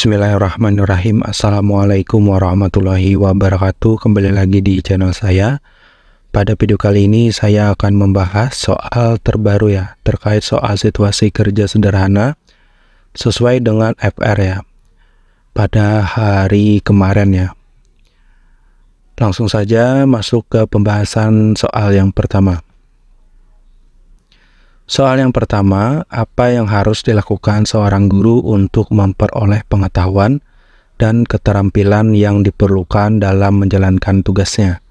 Bismillahirrahmanirrahim. Assalamualaikum warahmatullahi wabarakatuh. Kembali lagi di channel saya. Pada video kali ini saya akan membahas soal terbaru ya, terkait soal situasi kerja sederhana sesuai dengan FR ya, pada hari kemarin ya. Langsung saja masuk ke pembahasan soal yang pertama. Soal yang pertama, apa yang harus dilakukan seorang guru untuk memperoleh pengetahuan dan keterampilan yang diperlukan dalam menjalankan tugasnya?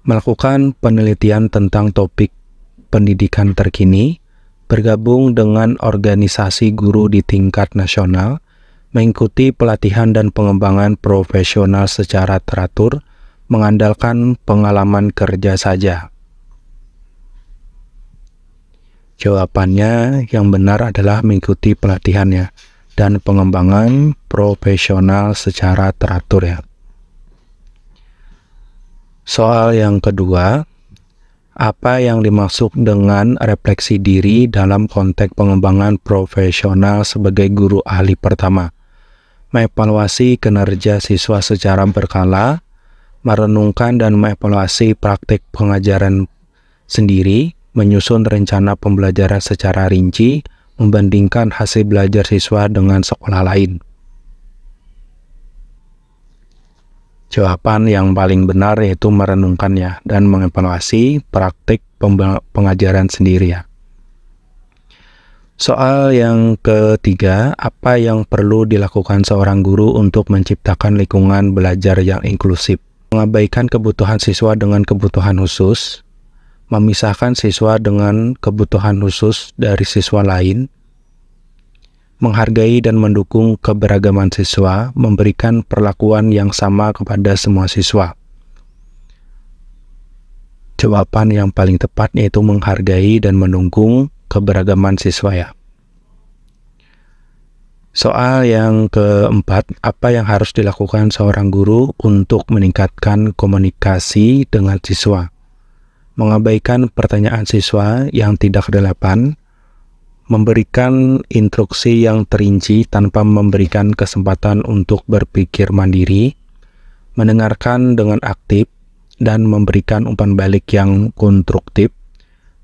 Melakukan penelitian tentang topik pendidikan terkini, bergabung dengan organisasi guru di tingkat nasional, mengikuti pelatihan dan pengembangan profesional secara teratur, mengandalkan pengalaman kerja saja. Jawabannya yang benar adalah mengikuti pelatihannya dan pengembangan profesional secara teratur ya. Soal yang kedua, apa yang dimaksud dengan refleksi diri dalam konteks pengembangan profesional sebagai guru ahli pertama? Mengevaluasi kinerja siswa secara berkala, merenungkan dan mengevaluasi praktik pengajaran sendiri, menyusun rencana pembelajaran secara rinci, membandingkan hasil belajar siswa dengan sekolah lain. Jawaban yang paling benar yaitu merenungkan ya, dan mengevaluasi praktik pengajaran sendiri ya. Soal yang ketiga, apa yang perlu dilakukan seorang guru untuk menciptakan lingkungan belajar yang inklusif? Mengabaikan kebutuhan siswa dengan kebutuhan khusus, memisahkan siswa dengan kebutuhan khusus dari siswa lain, menghargai dan mendukung keberagaman siswa, memberikan perlakuan yang sama kepada semua siswa. Jawaban yang paling tepat yaitu menghargai dan mendukung keberagaman siswa ya. Soal yang keempat, apa yang harus dilakukan seorang guru untuk meningkatkan komunikasi dengan siswa? Mengabaikan pertanyaan siswa yang tidak relevan, memberikan instruksi yang terinci tanpa memberikan kesempatan untuk berpikir mandiri, mendengarkan dengan aktif, dan memberikan umpan balik yang konstruktif,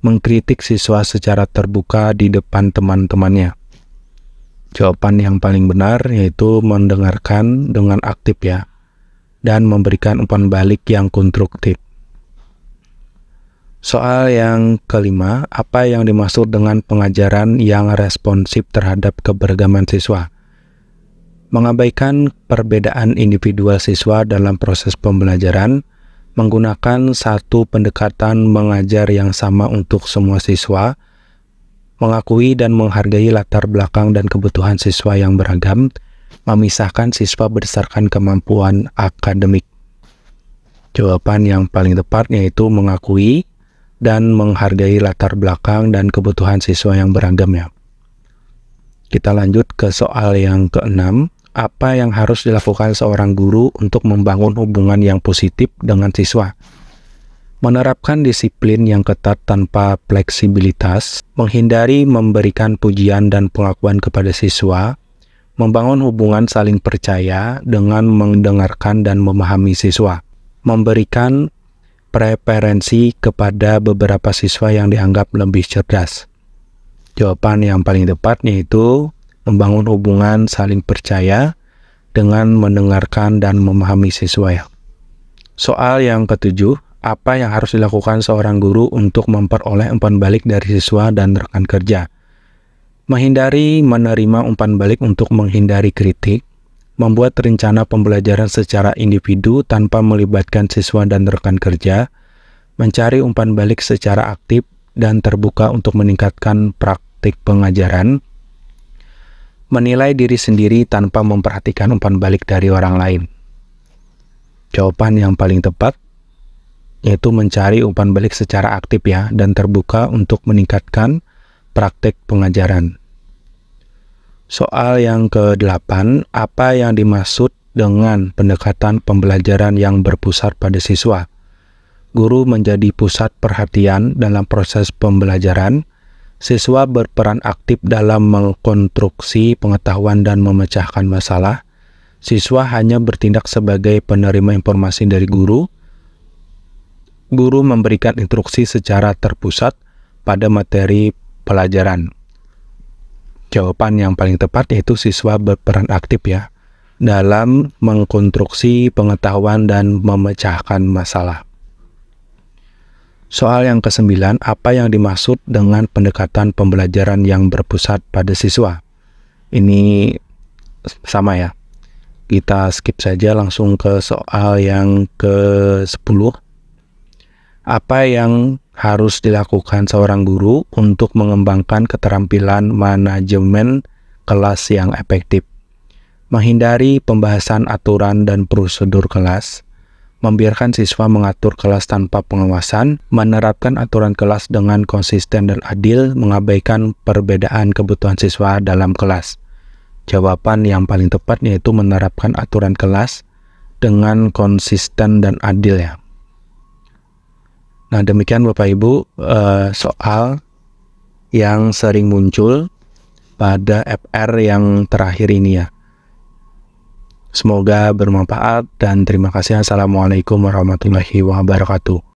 mengkritik siswa secara terbuka di depan teman-temannya. Jawaban yang paling benar yaitu mendengarkan dengan aktif ya, dan memberikan umpan balik yang konstruktif. Soal yang kelima, apa yang dimaksud dengan pengajaran yang responsif terhadap keberagaman siswa? Mengabaikan perbedaan individual siswa dalam proses pembelajaran, menggunakan satu pendekatan mengajar yang sama untuk semua siswa, mengakui dan menghargai latar belakang dan kebutuhan siswa yang beragam, memisahkan siswa berdasarkan kemampuan akademik. Jawaban yang paling tepat yaitu mengakui dan menghargai latar belakang dan kebutuhan siswa yang beragam ya. Kita lanjut ke soal yang keenam, apa yang harus dilakukan seorang guru untuk membangun hubungan yang positif dengan siswa? Menerapkan disiplin yang ketat tanpa fleksibilitas, menghindari memberikan pujian dan pengakuan kepada siswa, membangun hubungan saling percaya dengan mendengarkan dan memahami siswa, memberikan preferensi kepada beberapa siswa yang dianggap lebih cerdas. Jawaban yang paling tepat yaitu membangun hubungan saling percaya dengan mendengarkan dan memahami siswa ya. Soal yang ketujuh, apa yang harus dilakukan seorang guru untuk memperoleh umpan balik dari siswa dan rekan kerja? Menghindari menerima umpan balik untuk menghindari kritik, membuat rencana pembelajaran secara individu tanpa melibatkan siswa dan rekan kerja, mencari umpan balik secara aktif dan terbuka untuk meningkatkan praktik pengajaran, menilai diri sendiri tanpa memperhatikan umpan balik dari orang lain. Jawaban yang paling tepat yaitu mencari umpan balik secara aktif ya, dan terbuka untuk meningkatkan praktik pengajaran. Soal yang ke-8, apa yang dimaksud dengan pendekatan pembelajaran yang berpusat pada siswa? Guru menjadi pusat perhatian dalam proses pembelajaran, Siswa berperan aktif dalam mengkonstruksi pengetahuan dan memecahkan masalah, Siswa hanya bertindak sebagai penerima informasi dari guru. Guru memberikan instruksi secara terpusat pada materi pelajaran. Jawaban yang paling tepat yaitu siswa berperan aktif ya dalam mengkonstruksi pengetahuan dan memecahkan masalah. Soal yang ke-9, apa yang dimaksud dengan pendekatan pembelajaran yang berpusat pada siswa? Ini sama ya. Kita skip saja langsung ke soal yang ke-10. Apa yang harus dilakukan seorang guru untuk mengembangkan keterampilan manajemen kelas yang efektif? Menghindari pembahasan aturan dan prosedur kelas, membiarkan siswa mengatur kelas tanpa pengawasan, menerapkan aturan kelas dengan konsisten dan adil, mengabaikan perbedaan kebutuhan siswa dalam kelas. Jawaban yang paling tepat yaitu menerapkan aturan kelas dengan konsisten dan adil ya. Nah, demikian Bapak Ibu soal yang sering muncul pada FR yang terakhir ini ya. Semoga bermanfaat dan terima kasih. Assalamualaikum warahmatullahi wabarakatuh.